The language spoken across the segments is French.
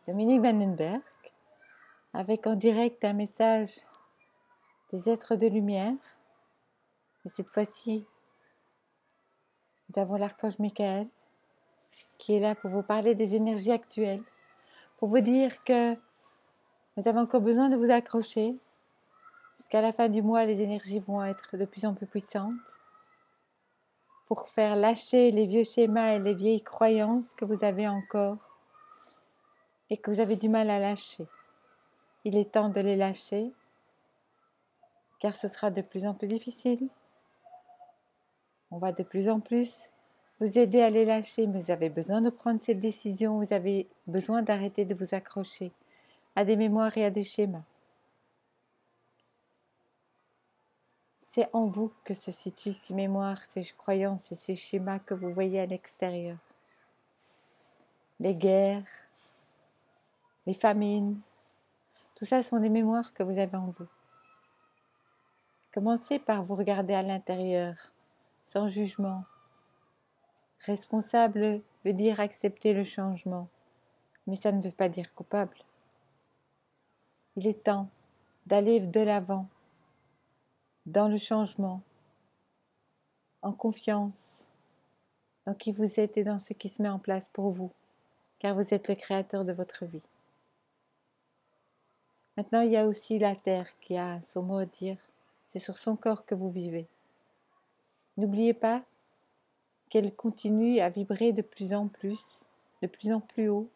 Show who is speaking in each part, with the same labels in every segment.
Speaker 1: Dominique Vandenberg, avec en direct un message des êtres de lumière. Et cette fois-ci, nous avons l'archange Michael qui est là pour vous parler des énergies actuelles, pour vous dire que vous avez encore besoin de vous accrocher. Jusqu'à la fin du mois, les énergies vont être de plus en plus puissantes pour faire lâcher les vieux schémas et les vieilles croyances que vous avez encore et que vous avez du mal à lâcher. Il est temps de les lâcher, car ce sera de plus en plus difficile. On va de plus en plus vous aider à les lâcher, mais vous avez besoin de prendre cette décision, vous avez besoin d'arrêter de vous accrocher à des mémoires et à des schémas. C'est en vous que se situent ces mémoires, ces croyances et ces schémas que vous voyez à l'extérieur. Les guerres, les famines, tout ça sont des mémoires que vous avez en vous. Commencez par vous regarder à l'intérieur, sans jugement. Responsable veut dire accepter le changement, mais ça ne veut pas dire coupable. Il est temps d'aller de l'avant, dans le changement, en confiance, dans qui vous êtes et dans ce qui se met en place pour vous, car vous êtes le créateur de votre vie. Maintenant, il y a aussi la terre qui a son mot à dire. C'est sur son corps que vous vivez. N'oubliez pas qu'elle continue à vibrer de plus en plus haut,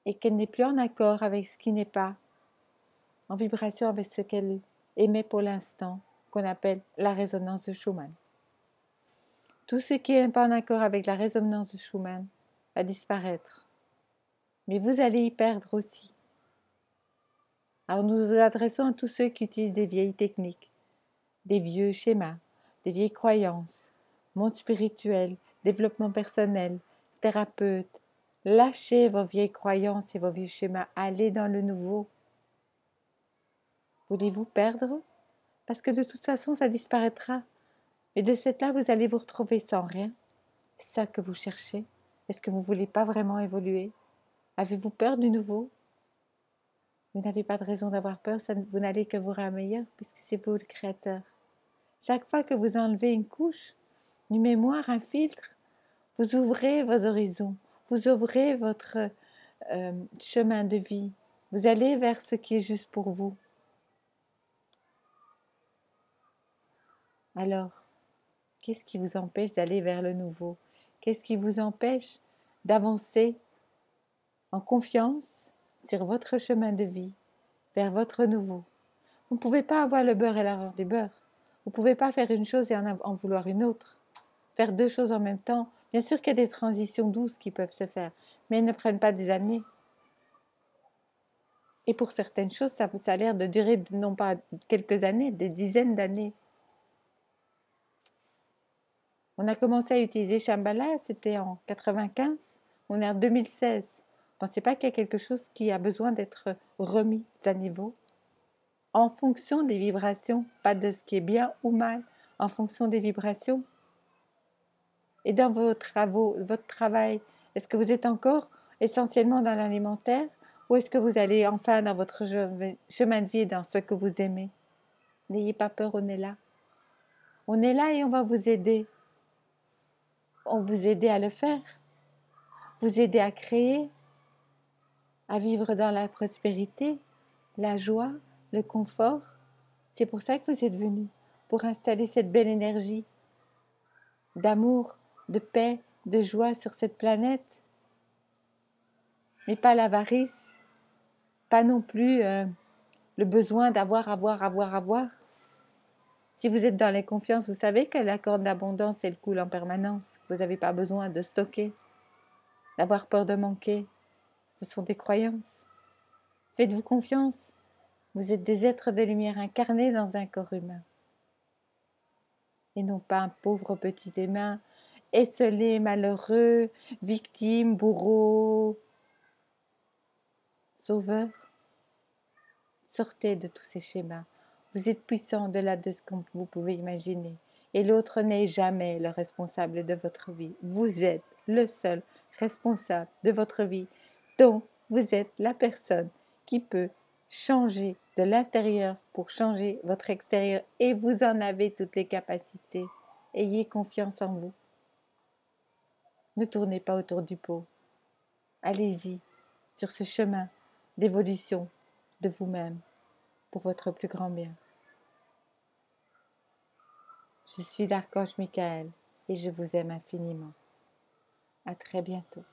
Speaker 1: et qu'elle n'est plus en accord avec ce qui n'est pas, en vibration avec ce qu'elle émet pour l'instant, qu'on appelle la résonance de Schumann. Tout ce qui n'est pas en accord avec la résonance de Schumann va disparaître. Mais vous allez y perdre aussi. Alors nous nous adressons à tous ceux qui utilisent des vieilles techniques, des vieux schémas, des vieilles croyances, monde spirituel, développement personnel, thérapeute. Lâchez vos vieilles croyances et vos vieux schémas, allez dans le nouveau. Voulez-vous perdre? Parce que de toute façon, ça disparaîtra. Mais de cette là, vous allez vous retrouver sans rien. C'est ça que vous cherchez. Est-ce que vous ne voulez pas vraiment évoluer? Avez-vous peur du nouveau? Vous n'avez pas de raison d'avoir peur, vous n'allez que vous rendre meilleur, puisque c'est vous le créateur. Chaque fois que vous enlevez une couche, une mémoire, un filtre, vous ouvrez vos horizons, vous ouvrez votre chemin de vie. Vous allez vers ce qui est juste pour vous. Alors, qu'est-ce qui vous empêche d'aller vers le nouveau? Qu'est-ce qui vous empêche d'avancer en confiance sur votre chemin de vie, vers votre nouveau? Vous ne pouvez pas avoir le beurre et l'argent du beurre. Vous ne pouvez pas faire une chose et en vouloir une autre. Faire deux choses en même temps. Bien sûr qu'il y a des transitions douces qui peuvent se faire, mais elles ne prennent pas des années. Et pour certaines choses, ça a l'air de durer non pas quelques années, des dizaines d'années. On a commencé à utiliser Shambhala, c'était en 95, on est en 2016. Ne pensez pas qu'il y a quelque chose qui a besoin d'être remis à niveau en fonction des vibrations, pas de ce qui est bien ou mal, en fonction des vibrations. Et dans vos travaux, votre travail, est-ce que vous êtes encore essentiellement dans l'alimentaire ou est-ce que vous allez enfin dans votre chemin de vie, dans ce que vous aimez? N'ayez pas peur, on est là. On est là et on va vous aider. On va vous aider à le faire, vous aider à créer, à vivre dans la prospérité, la joie, le confort. C'est pour ça que vous êtes venus, pour installer cette belle énergie d'amour, de paix, de joie sur cette planète. Mais pas l'avarice, pas non plus le besoin d'avoir, avoir. Si vous êtes dans les confiances, vous savez que la corde d'abondance, elle coule en permanence. Vous n'avez pas besoin de stocker, d'avoir peur de manquer. Ce sont des croyances. Faites-vous confiance. Vous êtes des êtres de lumière incarnés dans un corps humain. Et non pas un pauvre petit humain, esseulé, malheureux, victime, bourreau, sauveur. Sortez de tous ces schémas. Vous êtes puissant au-delà de ce que vous pouvez imaginer. Et l'autre n'est jamais le responsable de votre vie. Vous êtes le seul responsable de votre vie, Donc, vous êtes la personne qui peut changer de l'intérieur pour changer votre extérieur et vous en avez toutes les capacités. Ayez confiance en vous. Ne tournez pas autour du pot. Allez-y sur ce chemin d'évolution de vous-même pour votre plus grand bien. Je suis l'archange Michael et je vous aime infiniment. À très bientôt.